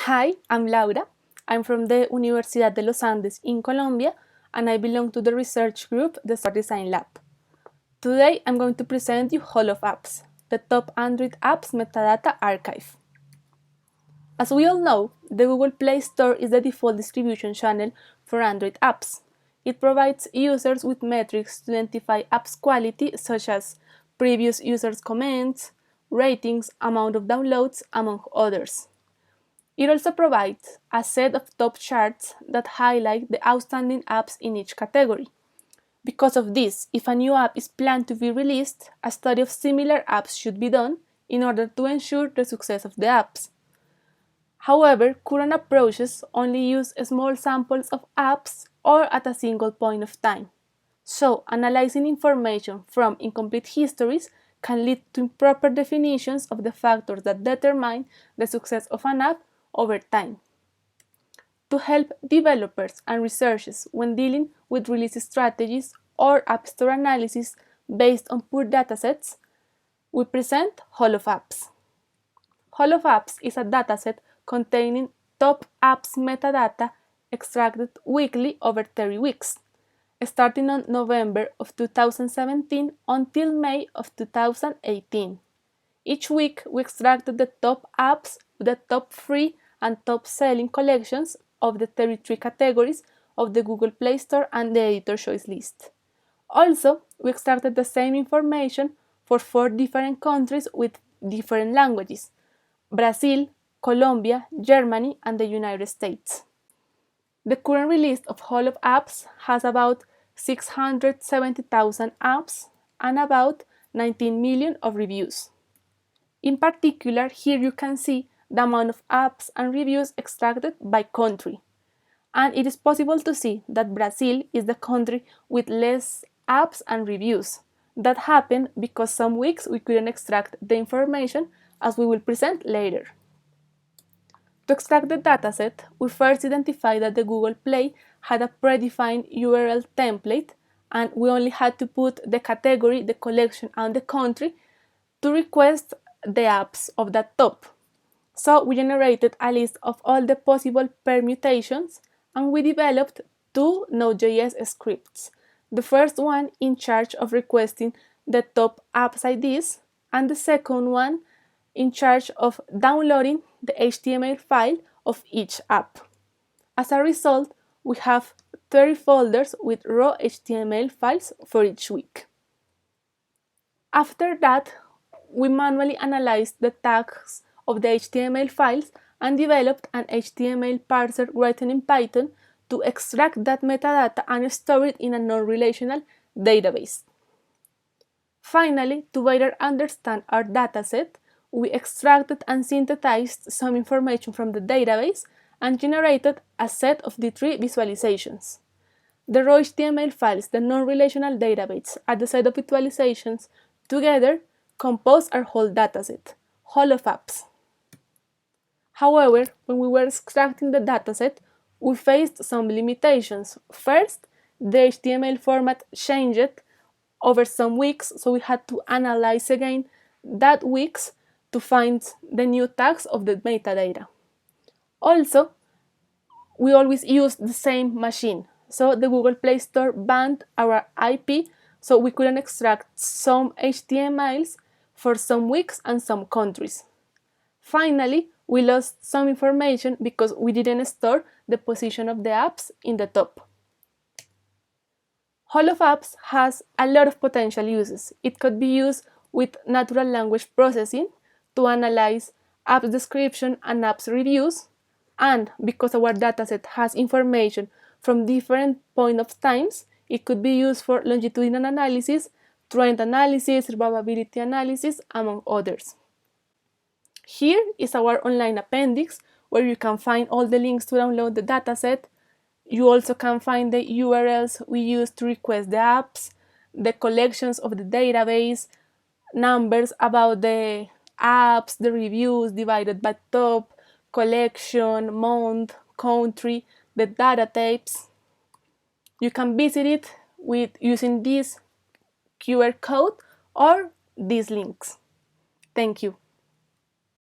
Hi, I'm Laura. I'm from the Universidad de los Andes in Colombia, and I belong to the research group, the Software Design Lab. Today, I'm going to present you Hall of Apps, the top Android apps metadata archive. As we all know, the Google Play Store is the default distribution channel for Android apps. It provides users with metrics to identify apps quality, such as previous users' comments, ratings, amount of downloads, among others. It also provides a set of top charts that highlight the outstanding apps in each category. Because of this, if a new app is planned to be released, a study of similar apps should be done in order to ensure the success of the apps. However, current approaches only use small samples of apps or at a single point of time. So, analyzing information from incomplete histories can lead to improper definitions of the factors that determine the success of an app over time. To help developers and researchers when dealing with release strategies or app store analysis based on poor datasets, we present Hall of Apps. Hall of Apps is a dataset containing top apps metadata extracted weekly over 30 weeks, starting on November of 2017 until May of 2018. Each week, we extracted the top apps, the top free and top selling collections of the 33 categories of the Google Play Store and the editor choice list. Also, we extracted the same information for 4 different countries with different languages: Brazil, Colombia, Germany, and the United States. The current release of Hall of Apps has about 670,000 apps and about 19 million of reviews. In particular, here you can see the amount of apps and reviews extracted by country. And it is possible to see that Brazil is the country with less apps and reviews. That happened because some weeks we couldn't extract the information, as we will present later. To extract the dataset, we first identified that the Google Play had a predefined URL template, and we only had to put the category, the collection, and the country to request the apps of that top. So we generated a list of all the possible permutations, and we developed 2 Node.js scripts. The first one in charge of requesting the top apps IDs, and the second one in charge of downloading the HTML file of each app. As a result, we have 30 folders with raw HTML files for each week. After that, we manually analyzed the tags of the HTML files and developed an HTML parser written in Python to extract that metadata and store it in a non-relational database. Finally, to better understand our dataset, we extracted and synthesized some information from the database and generated a set of D3 visualizations. The raw HTML files, the non-relational database, and the set of visualizations together compose our whole dataset, Hall of Apps. However, when we were extracting the dataset, we faced some limitations. First, the HTML format changed over some weeks, so we had to analyze again that weeks to find the new tags of the metadata. Also, we always used the same machine, so the Google Play Store banned our IP, so we couldn't extract some HTMLs for some weeks and some countries. Finally, we lost some information because we didn't store the position of the apps in the top. Hall of Apps has a lot of potential uses. It could be used with natural language processing to analyze apps description and apps reviews, and because our dataset has information from different points of times, it could be used for longitudinal analysis, trend analysis, probability analysis, among others. Here is our online appendix, where you can find all the links to download the dataset. You also can find the URLs we use to request the apps, the collections of the database, numbers about the apps, the reviews divided by top, collection, month, country, the data types. You can visit it using this QR code or these links. Thank you.